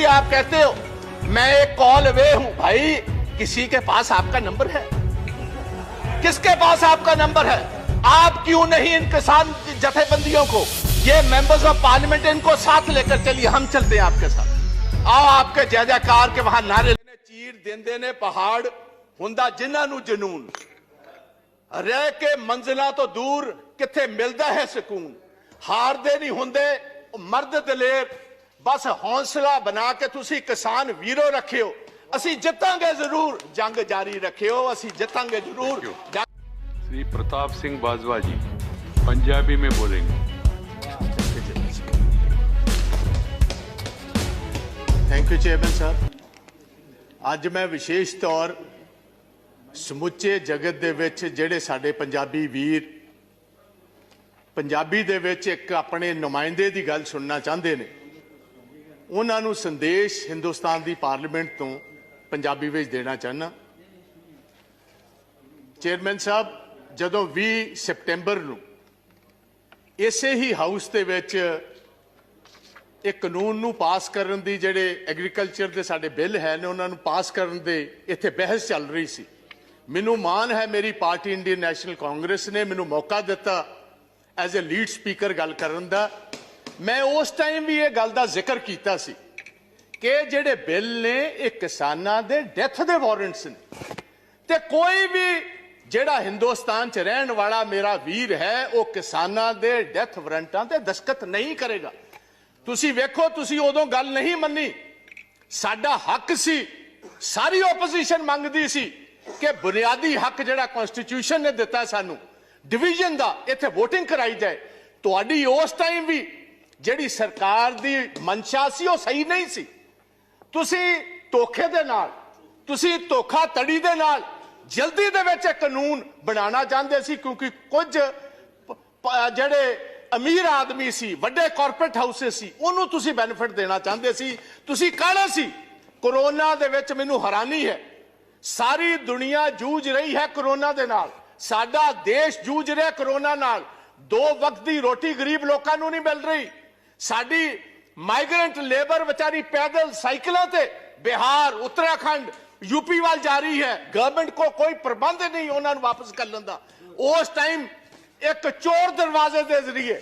कि आप कहते हो मैं एक कॉल अवे हूं। भाई किसी के पास आपका नंबर है? किसके पास आपका नंबर है? आप क्यों नहीं इन किसान जथेबंदियों को, ये मेंबर्स ऑफ पार्लियामेंट, इनको साथ लेकर चलिए, हम चलते हैं आपके साथ। आओ आपके जय जयकार के वहां नारे चीर देंदे ने पहाड़ हुंदा जिन्हां नूं जनून, रह के मंजिलां तो दूर किथे मिलदा है सुकून। हारदे नहीं हुंदे मर्द दलेर, बस हौसला बना के तुसी किसान वीरो रखियो, असी जितांगे जरूर, जंग जारी रखियो, असी जितांगे जरूर। श्री प्रताप सिंह बाजवा जी पंजाबी में बोलेंगे। थैंक यू चेयरमैन साहब। ਅੱਜ मैं विशेष तौर ਸਮੁੱਚੇ जगत ਦੇ ਵਿੱਚ ਜਿਹੜੇ ਸਾਡੇ ਪੰਜਾਬੀ ਵੀਰ ਪੰਜਾਬੀ ਦੇ ਵਿੱਚ ਇੱਕ ਆਪਣੇ ਨੁਮਾਇੰਦੇ ਦੀ ਗੱਲ ਸੁਣਨਾ ਚਾਹੁੰਦੇ ਨੇ, ਉਹਨਾਂ ਨੂੰ ਸੰਦੇਸ਼ ਹਿੰਦੁਸਤਾਨ ਦੀ ਪਾਰਲੀਮੈਂਟ ਤੋਂ ਪੰਜਾਬੀ ਵਿੱਚ ਦੇਣਾ ਚਾਹਨਾ। ਚੇਅਰਮੈਨ ਸਾਹਿਬ, ਜਦੋਂ 20 ਸਤੰਬਰ ਨੂੰ ਇਸੇ ਹੀ ਹਾਊਸ ਦੇ ਵਿੱਚ ਇਹ ਕਾਨੂੰਨ ਨੂੰ ਪਾਸ ਕਰਨ ਦੀ, ਜਿਹੜੇ ਐਗਰੀਕਲਚਰ ਦੇ ਸਾਡੇ ਬਿੱਲ ਹੈ ਨੇ ਉਹਨਾਂ ਨੂੰ ਪਾਸ ਕਰਨ ਦੇ ਇੱਥੇ ਬਹਿਸ ਚੱਲ ਰਹੀ ਸੀ, ਮੈਨੂੰ ਮਾਣ ਹੈ ਮੇਰੀ ਪਾਰਟੀ ਇੰਡੀਅਨ ਨੈਸ਼ਨਲ ਕਾਂਗਰਸ ਨੇ ਮੈਨੂੰ ਮੌਕਾ ਦਿੱਤਾ ਐਜ਼ ਅ ਲੀਡ ਸਪੀਕਰ ਗੱਲ ਕਰਨ ਦਾ। ਮੈਂ ਉਸ ਟਾਈਮ ਵੀ ਇਹ ਗੱਲ ਦਾ ਜ਼ਿਕਰ ਕੀਤਾ ਸੀ ਕਿ ਜਿਹੜੇ ਬਿੱਲ ਨੇ ਇਹ ਕਿਸਾਨਾਂ ਦੇ ਡੈਥ ਦੇ ਵਾਰੰਟਸ ਨੇ, ਤੇ ਕੋਈ ਵੀ ਜਿਹੜਾ ਹਿੰਦੁਸਤਾਨ 'ਚ ਰਹਿਣ ਵਾਲਾ ਮੇਰਾ ਵੀਰ ਹੈ ਉਹ ਕਿਸਾਨਾਂ ਦੇ ਡੈਥ ਵਾਰੰਟਾਂ ਤੇ ਦਸਤਖਤ ਨਹੀਂ ਕਰੇਗਾ। ਤੁਸੀਂ ਵੇਖੋ, ਤੁਸੀਂ ਉਦੋਂ ਗੱਲ ਨਹੀਂ ਮੰਨੀ, ਸਾਡਾ ਹੱਕ ਸੀ, ਸਾਰੀ ਓਪੋਜੀਸ਼ਨ ਮੰਗਦੀ ਸੀ ਕਿ ਬੁਨਿਆਦੀ ਹੱਕ ਜਿਹੜਾ ਕਨਸਟੀਟਿਊਸ਼ਨ ਨੇ ਦਿੱਤਾ ਸਾਨੂੰ ਡਿਵੀਜ਼ਨ ਦਾ, ਇੱਥੇ VOTING ਕਰਾਈ ਜਾਏ। ਤੁਹਾਡੀ ਉਸ ਟਾਈਮ ਵੀ ਜਿਹੜੀ ਸਰਕਾਰ ਦੀ ਮਨਸ਼ਾ ਸੀ ਉਹ ਸਹੀ ਨਹੀਂ ਸੀ। ਤੁਸੀਂ ਧੋਖੇ ਦੇ ਨਾਲ, ਤੁਸੀਂ ਧੋਖਾਧੜੀ ਦੇ ਨਾਲ ਜਲਦੀ ਦੇ ਵਿੱਚ ਇਹ ਕਾਨੂੰਨ ਬਣਾਉਣਾ ਚਾਹੁੰਦੇ ਸੀ, ਕਿਉਂਕਿ ਕੁਝ ਜਿਹੜੇ ਅਮੀਰ ਆਦਮੀ ਸੀ, ਵੱਡੇ ਕਾਰਪੋਰੇਟ ਹਾਊਸਿਸ ਸੀ, ਉਹਨੂੰ ਤੁਸੀਂ ਬੈਨੀਫਿਟ ਦੇਣਾ ਚਾਹੁੰਦੇ ਸੀ। ਤੁਸੀਂ ਕਾਹਲੇ ਸੀ। ਕੋਰੋਨਾ ਦੇ ਵਿੱਚ ਮੈਨੂੰ ਹੈਰਾਨੀ ਹੈ, ਸਾਰੀ ਦੁਨੀਆ ਜੂਝ ਰਹੀ ਹੈ ਕੋਰੋਨਾ ਦੇ ਨਾਲ, ਸਾਡਾ ਦੇਸ਼ ਜੂਝ ਰਿਹਾ ਕੋਰੋਨਾ ਨਾਲ। 2 ਵਕਤ ਦੀ ਰੋਟੀ ਗਰੀਬ ਲੋਕਾਂ ਨੂੰ ਨਹੀਂ ਮਿਲ ਰਹੀ। ਸਾਡੀ ਮਾਈਗ੍ਰੈਂਟ ਲੇਬਰ ਵਿਚਾਰੀ ਪੈਦਲ ਸਾਈਕਲਾਂ ਤੇ ਬਿਹਾਰ, ਉੱਤਰਾਖੰਡ, यूपी वाल जा रही है। गवर्नमेंट को कोई प्रबंध नहीं उन्होंने वापस कर लेंदा। उस टाइम एक चोर दरवाजे के जरिए,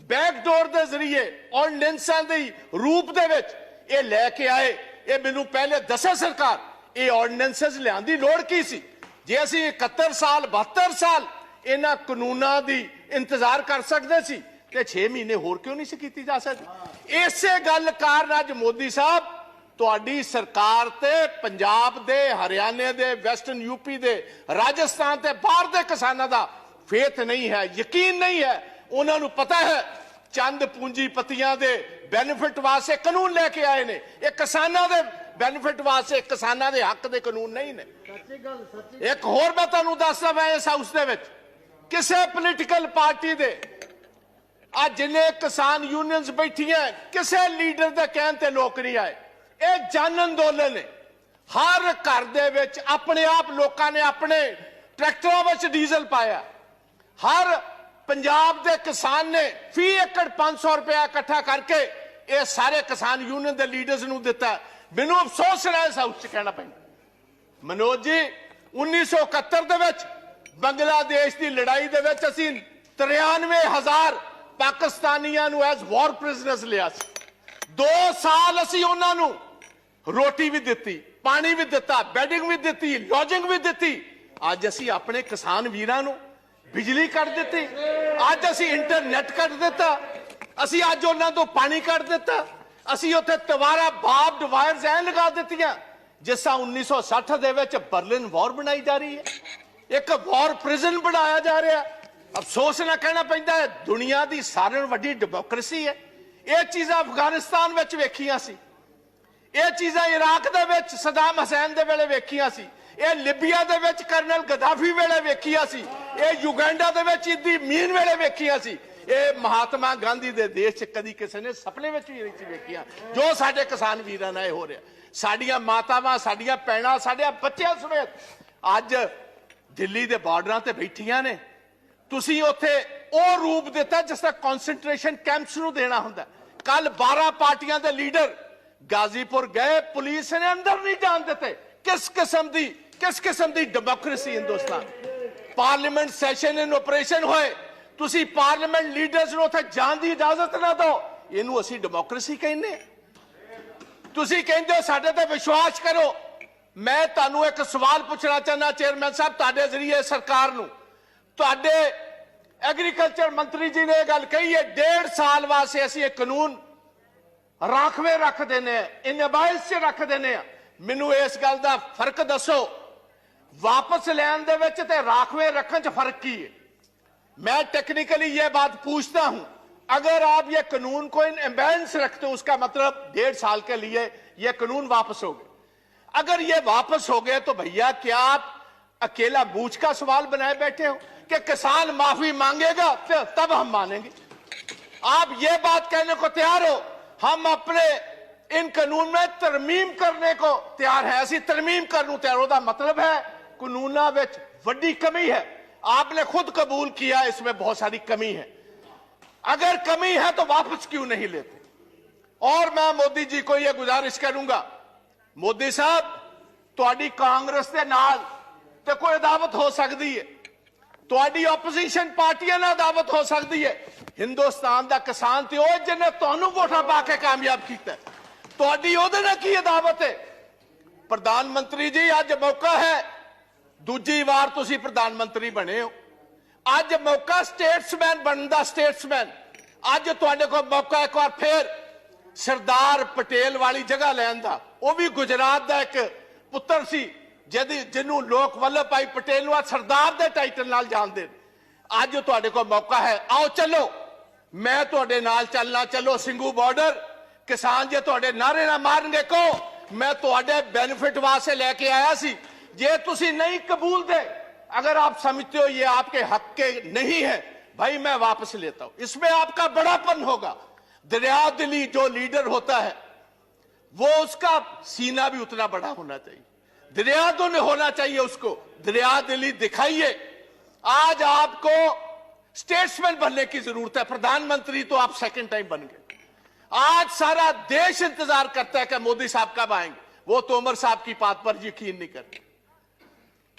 बैकडोर के जरिए ऑर्डिनेंसां दे रूप दे विच ये लैके आए। ये मैनू पहले दसे सरकार ये ऑर्डिनेंसेस लियाउण दी लोड़ की सी। जे असीं 71 साल 72 साल इन्हां कानूनां दी इंतजार कर सकते सी ते 6 महीने होर क्यों नहीं सी कीती जा सकदी। इसे गल कारण अज मोदी साहब ਤੁਹਾਡੀ ਸਰਕਾਰ ਤੇ ਪੰਜਾਬ ਦੇ, ਹਰਿਆਣੇ ਦੇ, ਵੈਸਟਰਨ यूपी ਦੇ, ਰਾਜਸਥਾਨ ਤੇ ਬਾਹਰ ਦੇ ਕਿਸਾਨਾਂ ਦਾ ਫੇਥ ਨਹੀਂ ਹੈ, ਯਕੀਨ ਨਹੀਂ ਹੈ। ਉਹਨਾਂ ਨੂੰ ਪਤਾ ਹੈ ਚੰਦ ਪੂੰਜੀਪਤੀਆਂ ਦੇ ਬੈਨੀਫਿਟ ਵਾਸਤੇ ਕਾਨੂੰਨ ਲੈ ਕੇ ਆਏ ਨੇ, ਇਹ ਕਿਸਾਨਾਂ ਦੇ ਬੈਨੀਫਿਟ ਵਾਸਤੇ, ਕਿਸਾਨਾਂ ਦੇ ਹੱਕ ਦੇ ਕਾਨੂੰਨ ਨਹੀਂ ਨੇ। ਇੱਕ ਹੋਰ ਮੈਂ ਤੁਹਾਨੂੰ ਦੱਸਦਾ, ਮੈਂ ਇਸ ਹਾਊਸ ਦੇ ਵਿੱਚ ਕਿਸੇ ਪੋਲੀਟੀਕਲ ਪਾਰਟੀ ਦੇ ਆ ਜਿੰਨੇ ਕਿਸਾਨ ਯੂਨੀਅਨਸ ਬੈਠੀਆਂ, ਕਿਸੇ ਲੀਡਰ ਦੇ ਕਹਿਣ ਤੇ ਲੋਕ ਨਹੀਂ ਆਏ। ਇਹ ਜਨ ਅੰਦੋਲਨ ਹੈ। ਹਰ ਘਰ ਦੇ ਵਿੱਚ ਆਪਣੇ ਆਪ ਲੋਕਾਂ ਨੇ ਆਪਣੇ ਟਰੈਕਟਰਾਂ ਵਿੱਚ ਡੀਜ਼ਲ ਪਾਇਆ। ਹਰ ਪੰਜਾਬ ਦੇ ਕਿਸਾਨ ਨੇ ਫੀ ਏਕੜ 500 ਰੁਪਇਆ ਇਕੱਠਾ ਕਰਕੇ ਇਹ ਸਾਰੇ ਕਿਸਾਨ ਯੂਨੀਅਨ ਦੇ ਲੀਡਰਸ ਨੂੰ ਦਿੱਤਾ। ਮੈਨੂੰ ਅਫਸੋਸ ਹੈ ਇਸ ਹਾਊਸ 'ਚ ਕਹਿਣਾ ਪੈਂਦਾ, ਮਨੋਜ ਜੀ 1971 ਦੇ ਵਿੱਚ ਬੰਗਲਾਦੇਸ਼ ਦੀ ਲੜਾਈ ਦੇ ਵਿੱਚ ਅਸੀਂ 93,000 ਪਾਕਿਸਤਾਨੀਆਂ ਨੂੰ ਐਜ਼ ਵਾਰ ਪ੍ਰਿਜ਼ਨਰਸ ਲਿਆ ਸੀ। 2 ਸਾਲ ਅਸੀਂ ਉਹਨਾਂ ਨੂੰ ਰੋਟੀ ਵੀ ਦਿੱਤੀ, ਪਾਣੀ ਵੀ ਦਿੱਤਾ, ਬੈਡਿੰਗ ਵੀ ਦਿੱਤੀ, ਲੌਜਿੰਗ ਵੀ ਦਿੱਤੀ। ਅੱਜ ਅਸੀਂ ਆਪਣੇ ਕਿਸਾਨ ਵੀਰਾਂ ਨੂੰ ਬਿਜਲੀ ਕੱਟ ਦਿੱਤੀ, ਅੱਜ ਅਸੀਂ ਇੰਟਰਨੈਟ ਕੱਟ ਦਿੱਤਾ, ਅਸੀਂ ਅੱਜ ਉਹਨਾਂ ਤੋਂ ਪਾਣੀ ਕੱਟ ਦਿੱਤਾ, ਅਸੀਂ ਉੱਥੇ ਦੁਬਾਰਾ ਬਾਰਬਡ ਵਾਇਰਸ ਐ ਲਗਾ ਦਿੱਤੀਆਂ ਜਿਸ ਤਰ੍ਹਾਂ 1960 ਦੇ ਵਿੱਚ ਬਰਲਿਨ ਵਾਰ ਬਣਾਈ ਜਾ ਰਹੀ ਹੈ, ਇੱਕ ਵਾਰ ਪ੍ਰਿਜ਼ਨ ਬਣਾਇਆ ਜਾ ਰਿਹਾ। ਅਫਸੋਸ ਨਾਲ ਕਹਿਣਾ ਪੈਂਦਾ ਹੈ ਦੁਨੀਆ ਦੀ ਸਾਰਿਆਂ ਨਾਲੋਂ ਵੱਡੀ ਡੈਮੋਕ੍ਰੇਸੀ ਹੈ। ਇਹ ਚੀਜ਼ਾਂ ਅਫਗਾਨਿਸਤਾਨ ਵਿੱਚ ਵੇਖੀਆਂ ਸੀ, ਇਹ ਚੀਜ਼ਾਂ ਇਰਾਕ ਦੇ ਵਿੱਚ ਸਦਾਮ ਹੁਸੈਨ ਦੇ ਵੇਲੇ ਵੇਖੀਆਂ ਸੀ, ਇਹ ਲਿਬੀਆ ਦੇ ਵਿੱਚ ਕਰਨਲ ਗਦਾਫੀ ਵੇਲੇ ਵੇਖੀਆਂ ਸੀ, ਇਹ ਯੂਗੈਂਡਾ ਦੇ ਵਿੱਚ ਇਦੀ ਮੀਨ ਵੇਲੇ ਵੇਖੀਆਂ ਸੀ, ਇਹ ਮਹਾਤਮਾ ਗਾਂਧੀ ਦੇ ਦੇਸ਼ 'ਚ ਕਦੀ ਕਿਸੇ ਨੇ ਸੁਪਨੇ ਵਿੱਚ ਵੀ ਨਹੀਂ ਵੇਖੀਆਂ ਜੋ ਸਾਡੇ ਕਿਸਾਨ ਵੀਰਾਂ ਨਾਲ ਇਹ ਹੋ ਰਿਹਾ। ਸਾਡੀਆਂ ਮਾਤਾਵਾਂ, ਸਾਡੀਆਂ ਭੈਣਾਂ, ਸਾਡੇ ਬੱਚਿਆਂ ਸਮੇਤ ਅੱਜ ਦਿੱਲੀ ਦੇ ਬਾਰਡਰਾਂ ਤੇ ਬੈਠੀਆਂ ਨੇ। ਤੁਸੀਂ ਉੱਥੇ ਉਹ ਰੂਪ ਦਿੱਤਾ ਜਿਸ ਤਰ੍ਹਾਂ ਕਨਸੈਂਟਰੇਸ਼ਨ ਕੈਂਪਸ ਨੂੰ ਦੇਣਾ ਹੁੰਦਾ। ਕੱਲ 12 ਪਾਰਟੀਆਂ ਦੇ ਲੀਡਰ गाजीपुर गए, पुलिस ने अंदर नहीं जान देते। किस किस्म दी democracy Hindustan. Parliament session in operation होए, तुसी पार्लियामेंट लीडर्स ਨੂੰ ਉੱਥੇ ਜਾਣ ਦੀ ਇਜਾਜ਼ਤ ਨਾ ਦਿਓ, ਇਹਨੂੰ ਅਸੀਂ ਡੈਮੋਕ੍ਰੇਸੀ ਕਹਿੰਦੇ। ਤੁਸੀਂ ਕਹਿੰਦੇ ਹੋ ਸਾਡੇ ਤੇ ਵਿਸ਼ਵਾਸ ਕਰੋ। ਮੈਂ ਤੁਹਾਨੂੰ ਇੱਕ ਸਵਾਲ ਪੁੱਛਣਾ ਚਾਹੁੰਦਾ ਚੇਅਰਮੈਨ ਸਾਹਿਬ, ਤੁਹਾਡੇ ਜ਼ਰੀਏ ਸਰਕਾਰ ਨੂੰ। ਤੁਹਾਡੇ ਐਗਰੀਕਲਚਰ ਮੰਤਰੀ ਜੀ ਨੇ ਇਹ ਗੱਲ ਕਹੀ ਹੈ 1.5 ਸਾਲ ਵਾਸਤੇ ਅਸੀਂ ਇਹ ਕਾਨੂੰਨ ਰਾਖਵੇਂ ਰੱਖ ਦੇਣੇ ਆ, ਇਹਨੇ ਬਾਇਸ 'ਚ ਰੱਖ ਦੇਣੇ ਆ। ਮੈਨੂੰ ਇਸ ਗੱਲ ਦਾ ਫਰਕ ਦੱਸੋ, वापस लेने दे विच ते राखवे रखने च फर्क की है? मैं टेक्निकली ये बात पूछता हूं, अगर आप ये कानून को इन एम्बेंस रखते हो उसका मतलब 1.5 साल के लिए ये कानून वापस हो गए। अगर ये वापस हो गए तो भैया क्या आप अकेला बूझ का सवाल बनाए बैठे हो कि किसान माफी मांगेगा तब हम मानेंगे? आप ये बात कहने को तैयार हो हम अपने इन कानून में तरमीम करने को तैयार है? असि तरमीम करने तैयार हो, मतलब है कानूना विच वड्डी कमी है। आपने खुद कबूल किया इसमें बहुत सारी कमी है। अगर कमी है तो वापस क्यों नहीं लेते? और मैं मोदी जी को यह गुजारिश करूंगा, मोदी साहब तुहाडी कांग्रेस के नाल ते कोई अदावत हो सकती है, तुहाडी ओपोजिशन पार्टियां नाल अदावत हो सकती है। हिंदुस्तान का किसान ते ओह जिन्हें तुहानू वोटां पा के कामयाब किया, तुहाडी ओहदे नाल की अदावत है? प्रधानमंत्री जी अज मौका है, दूजी बार तुसी प्रधानमंत्री बने हो, अज मौका स्टेट्समैन बनने दा। स्टेट्समैन अज तुहाडे कोल मौका एक बार फिर सरदार पटेल वाली जगह लैन दा। वह भी गुजरात का एक पुत्र सी जिन्हों लोग वल्लभ भाई पटेल नूं सरदार के टाइटल नाल जानदे। अज तुहाडे कोल मौका है, आओ चलो, मैं तुहाडे नाल चलना। चलो सिंघू बॉर्डर, किसान जे तुहाडे नारे ना मारनगे कहो मैं तुहाडे बेनिफिट वास्ते लेके आया सी। जे तुसी नहीं कबूल दे, अगर आप समझते हो ये आपके हक के नहीं है, भाई मैं वापस लेता हूं। इसमें आपका बड़ापन होगा। दरिया दिली जो लीडर होता है वो उसका सीना भी उतना बड़ा होना चाहिए, दरिया दिल होना चाहिए उसको। दरिया दिली दिखाइए। आज आपको स्टेट्समैन बनने की जरूरत है, प्रधानमंत्री तो आप सेकंड टाइम बन गए। आज सारा देश इंतजार करता है कि मोदी साहब कब आएंगे। वो तोमर साहब की बात पर यकीन नहीं करते।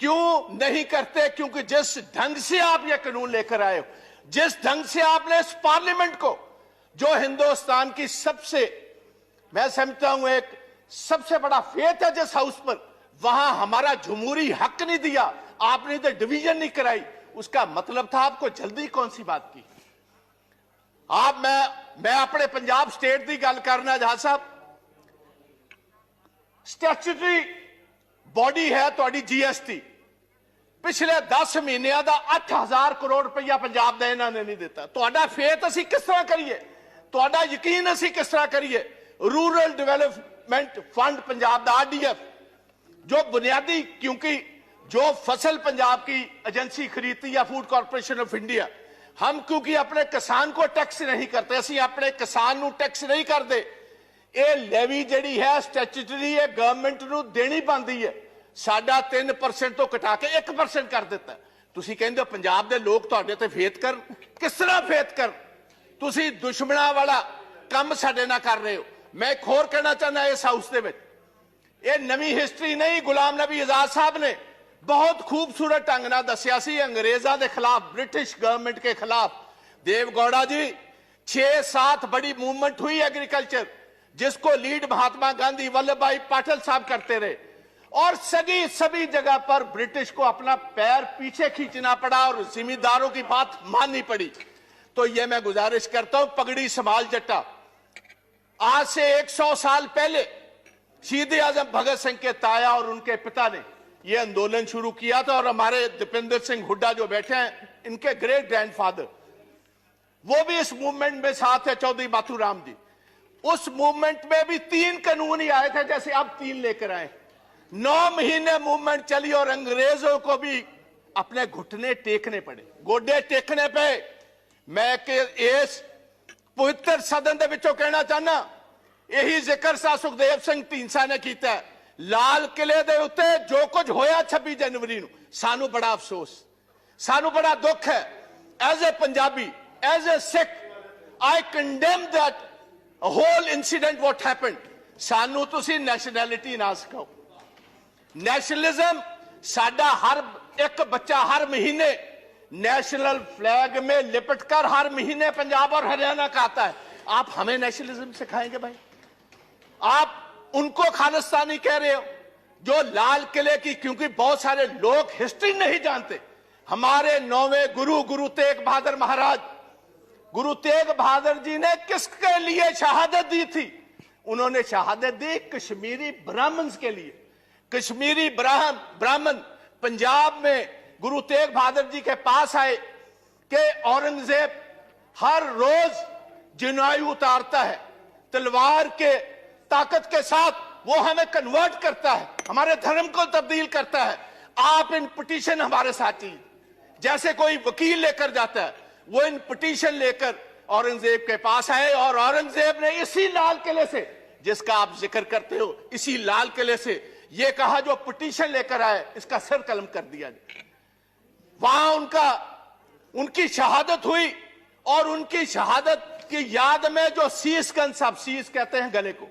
क्यों नहीं करते? क्योंकि जिस ढंग से आप ये कानून लेकर आए हो, जिस ढंग से आपने इस पार्लियामेंट को, जो हिंदुस्तान की सबसे, मैं समझता हूं एक सबसे बड़ा फेथ है जिस हाउस पर, वहां हमारा जमहूरी हक नहीं दिया, आपने तो डिवीजन नहीं कराई। उसका मतलब था आपको जल्दी कौन सी बात की? आप मैं अपने पंजाब स्टेट की गल करना जहां साहब, स्टैट्यूटरी बॉडी है तुहाडी जीएसटी, पिछले 10 महीनों का 8000 करोड़ रुपया पंजाब का इन्होंने नहीं दिता। तुहाडा फेथ असी किस तरह करिए, तुहाडा यकीन असी किस तरह करिए? रूरल डेवलपमेंट फंड पंजाब का RDF जो बुनियादी, क्योंकि जो फसल पंजाब की एजेंसी खरीदती है फूड कॉर्पोरेशन ऑफ इंडिया, हम क्योंकि अपने किसान को टैक्स नहीं करते, असी अपने किसान को टैक्स नहीं करते। ये लेवी जिहड़ी है स्टैट्यूटरी है गवर्नमेंट को देनी बनती है, साडा 3% तो घटा के 1% कर दिता। तुसी कहंदे हो पंजाब दे लोग तुहाडे ते फेथ कर, किस तरह फेथ कर? तुसी दुश्मनां वाला काम साडे नाल कर रहे हो। मैं एक होर कहना चाहना इस हाउस दे विच, ये नवी हिस्ट्री नहीं, गुलाम नबी आजाद साहब ने बहुत खूबसूरत ढंग नाल दस्सिया सी अंग्रेजां दे खिलाफ, ब्रिटिश गवर्नमेंट के खिलाफ। देवगौड़ा जी 6-7 बड़ी मूवमेंट हुई एग्रीकल्चर, जिसको लीड महात्मा गांधी वल्लभ भाई पाटिल साहब करते रहे, और सभी जगह पर ब्रिटिश को अपना पैर पीछे खींचना पड़ा और जिम्मेदारों की बात माननी पड़ी। तो ये मैं गुजारिश करता हूं, पगड़ी संभाल जट्टा। आज से 100 साल पहले शहीद आजम भगत सिंह के ताया और उनके पिता ने यह आंदोलन शुरू किया था, और हमारे दीपेंद्र सिंह हुड्डा जो बैठे हैं, इनके ग्रेट ग्रैंडफादर, वो भी इस मूवमेंट में साथ है, चौधरी बाथूराम जी। उस मूवमेंट में भी 3 कानून ही आए थे, जैसे अब 3 लेकर आए। 9 महीने मूवमेंट चली और अंग्रेजों को भी अपने घुटने टेकने पड़े, गोडे टेकने पे। मैं इस पवित्र सदन के विचों कहना चाहना, यही जिक्र सा सुखदेव सिंह ढींडसा ने किया। लाल किले दे उत्ते जो कुछ होया 26 जनवरी नूं, सानू बड़ा अफसोस, सानू बड़ा दुख है। As a Punjabi, as a Sikh, I condemn that whole incident what happened. सानू तुसी नैशनैलिटी ना सिखाओ। नेशनलिज्म साडा हर एक बच्चा हर महीने नेशनल फ्लैग में लिपटकर हर महीने पंजाब और हरियाणा का आता है। आप हमें नेशनलिज्म सिखाएंगे भाई? आप उनको खालिस्तानी कह रहे हो जो लाल किले की, क्योंकि बहुत सारे लोग हिस्ट्री नहीं जानते। हमारे 9वें गुरु तेग बहादुर महाराज, गुरु तेग बहादुर जी ने किसके लिए शहादत दी थी? उन्होंने शहादत दी कश्मीरी ब्राह्मण्स के लिए। कश्मीरी ब्राह्मण पंजाब में गुरु तेग बहादुर जी के पास आए कि औरंगजेब हर रोज जनायु उतारता है, तलवार के ताकत के साथ वो हमें कन्वर्ट करता है, हमारे धर्म को तब्दील करता है। आप इन पिटीशन हमारे साथ कीजिए। जैसे कोई वकील लेकर जाता है, वो इन पिटीशन लेकर औरंगजेब के पास आए और औरंगजेब ने इसी लाल किले से, जिसका आप जिक्र करते हो, इसी लाल किले से ये कहा जो पिटीशन लेकर आए इसका सर कलम कर दिया जाए। वहां उनकी शहादत हुई और उनकी शहादत की याद में जो शीशगंज साहब, शीश कहते हैं गले को,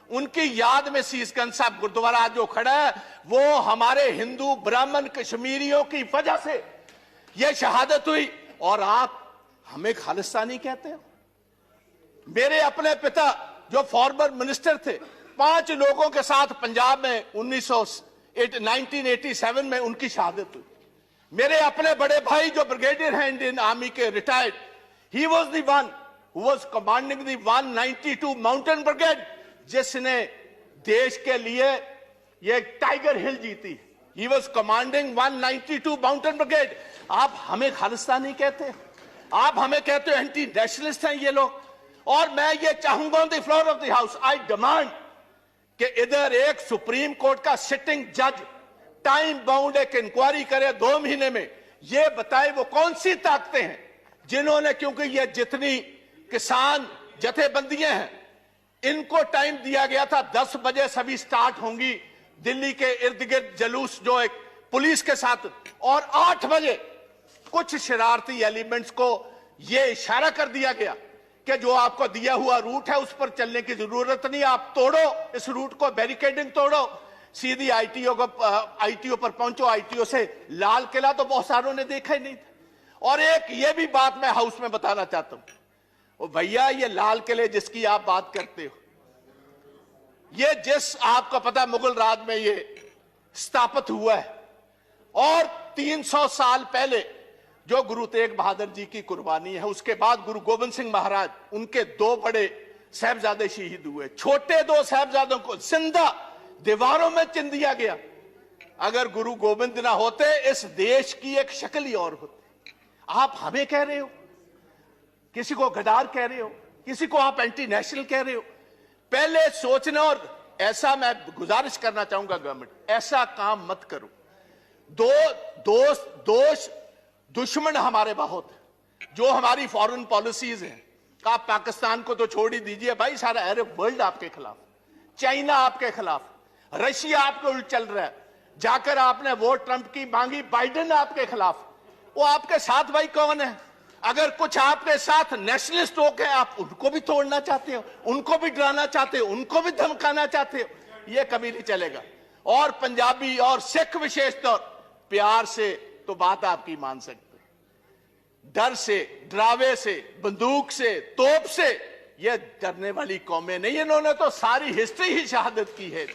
उनकी याद में शीशगंज साहब गुरुद्वारा जो खड़ा है वो हमारे हिंदू ब्राह्मण कश्मीरियों की वजह से यह शहादत हुई। और आप हमें खालिस्तानी कहते हो? मेरे अपने पिता जो फॉर्मर मिनिस्टर थे, 5 लोगों के साथ पंजाब में 1987 में उनकी शहादत हुई। मेरे अपने बड़े भाई जो ब्रिगेडियर हैं इंडियन आर्मी के, retired, he was the one who was commanding the 192 mountain brigade, जिसने देश के लिए ये टाइगर हिल जीती। He was commanding 192 mountain brigade. आप हमें खालिस्तानी कहते हैं? आप हमें कहते हो एंटी नेशनलिस्ट हैं ये लोग। और मैं ये चाहूंगा on the floor of the house, I demand कि इधर एक सुप्रीम कोर्ट का सिटिंग जज टाइम बाउंड एक इंक्वायरी करे 2 महीने में, ये बताए वो कौन सी ताकतें हैं जिन्होंने, क्योंकि ये जितनी किसान जथेबंदियां हैं इनको टाइम दिया गया था 10 बजे सभी स्टार्ट होंगी दिल्ली के इर्द गिर्द जलूस जो एक पुलिस के साथ, और 8 बजे कुछ शरारती एलिमेंट्स को यह इशारा कर दिया गया कि जो आपको दिया हुआ रूट है उस पर चलने की जरूरत नहीं, आप तोड़ो इस रूट को, बैरिकेडिंग तोड़ो, सीधी आईटीओ पर पहुंचो। आईटीओ से लाल किला तो बहुत सारों ने देखा ही नहीं था। और एक ये भी बात मैं हाउस में बताना चाहता हूं, ओ भैया ये लाल किले जिसकी आप बात करते हो, ये जिस आपको पता मुगल राज में ये स्थापित हुआ है, और 300 साल पहले जो गुरु तेग बहादुर जी की कुर्बानी है, उसके बाद गुरु गोविंद सिंह महाराज, उनके 2 बड़े साहबजादे शहीद हुए। छोटे 2 साहबजादों को जिंदा दीवारों में चिन दिया गया। अगर गुरु गोविंद ना होते इस देश की एक शक्ल ही और होती। आप हमें कह रहे हो, किसी को गद्दार कह रहे हो, किसी को आप एंटी नेशनल कह रहे हो। पहले सोचना, और ऐसा मैं गुजारिश करना चाहूंगा गवर्नमेंट, ऐसा काम मत करो। दुश्मन हमारे बहुत है, जो हमारी फॉरेन पॉलिसीज हैं। आप पाकिस्तान को तो छोड़ ही दीजिए भाई, सारा अरब वर्ल्ड आपके खिलाफ, चाइना आपके खिलाफ, रशिया आपके उल्ट चल रहा है। जाकर आपने वोट ट्रंप की मांगी, बाइडेन आपके खिलाफ। वो आपके साथ भाई कौन है? अगर कुछ आपके साथ नेशनलिस्ट हो गए, आप उनको भी तोड़ना चाहते हो, उनको भी डराना चाहते हो, उनको भी धमकाना चाहते हो, ये कभी नहीं चलेगा। और पंजाबी और सिख विशेष तौर प्यार से तो बात आपकी मान सकते, डर से, डरावे से, बंदूक से, तोप से ये डरने वाली कौमें नहीं। इन्होंने तो सारी हिस्ट्री ही शहादत की है।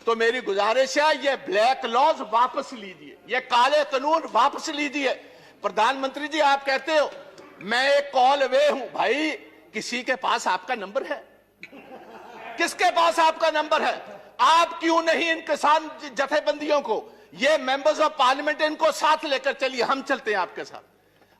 तो मेरी गुजारिश है, ये ब्लैक लॉज वापस लीजिए, ये काले कानून वापस लीजिए। प्रधानमंत्री जी आप कहते हो मैं एक कॉल अवे हूं, भाई किसी के पास आपका नंबर है? किसके पास आपका नंबर है? आप क्यों नहीं इन किसान जथेबंदियों को, ये मेंबर्स ऑफ पार्लियामेंट, इनको साथ लेकर चलिए, हम चलते हैं आपके साथ।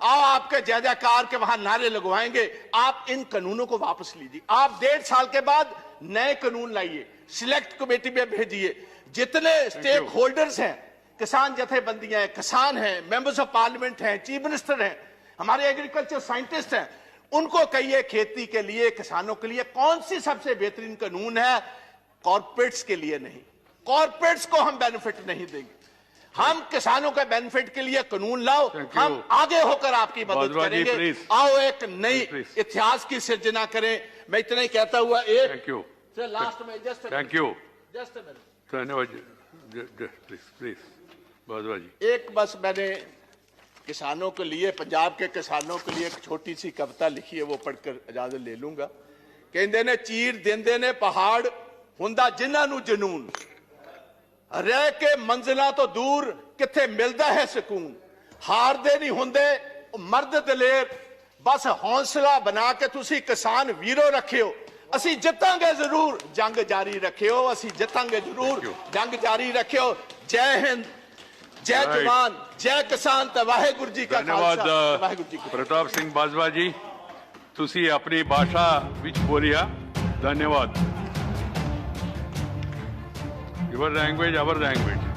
आओ आपके जय जयकार के वहां नारे लगवाएंगे। आप इन कानूनों को वापस लीजिए। आप 1.5 साल के बाद नए कानून लाइए, सिलेक्ट कमेटी में भेजिए। जितने स्टेक होल्डर्स हैं, किसान जथेबंदियां हैं, किसान हैं, मेंबर्स ऑफ पार्लियामेंट हैं, चीफ मिनिस्टर हैं, हमारे एग्रीकल्चर साइंटिस्ट हैं, उनको कहिए खेती के लिए, किसानों के लिए कौन सी सबसे बेहतरीन कानून है। कॉर्पोरेट्स के लिए नहीं, कॉर्पोरेट्स को हम बेनिफिट नहीं देंगे। हम किसानों के बेनिफिट के लिए कानून लाओ, हम आगे होकर आपकी मदद करेंगे। आओ एक नई इतिहास की सृजना करें। मैं इतना ही कहता हुआ एक Sir, last minute, just a thank minute. You Just a minute. धन्यवाद प्लीज प्लीज बाजवा जी एक बस मैंने किसानों के लिए, पंजाब के किसानों के लिए एक छोटी सी कविता लिखी है, वो पढ़कर इजाजत ले लूंगा। कहते ने चीर देंदे ने पहाड़ हुंदा जिन्हां नूं जनून, रह के मंजिलां तो दूर किथे मिलदा है सकून, हारदे नहीं हुंदे मर्द दलेर, बस हौसला बना के तुसी किसान वीरो रखियो, ਅਸੀਂ ਜਿੱਤਾਂਗੇ ਜ਼ਰੂਰ, ਜੰਗ ਜਾਰੀ ਰੱਖਿਓ, ਅਸੀਂ ਜਿੱਤਾਂਗੇ ਜ਼ਰੂਰ, ਜੰਗ ਜਾਰੀ ਰੱਖਿਓ। ਜੈ ਹਿੰਦ, ਜੈ ਜਵਾਨ, ਜੈ ਕਿਸਾਨ ਤੇ ਵਾਹਿਗੁਰੂ ਜੀ ਕਾ धन्यवाद ਖਾਲਸਾ, ਵਾਹਿਗੁਰੂ ਜੀ ਕੀ ਫਤਿਹ। प्रताप सिंह बाजवा जी ਤੁਸੀਂ ਆਪਣੀ ਭਾਸ਼ਾ ਵਿੱਚ ਬੋਲਿਆ ਧੰਨਵਾਦ। your language our language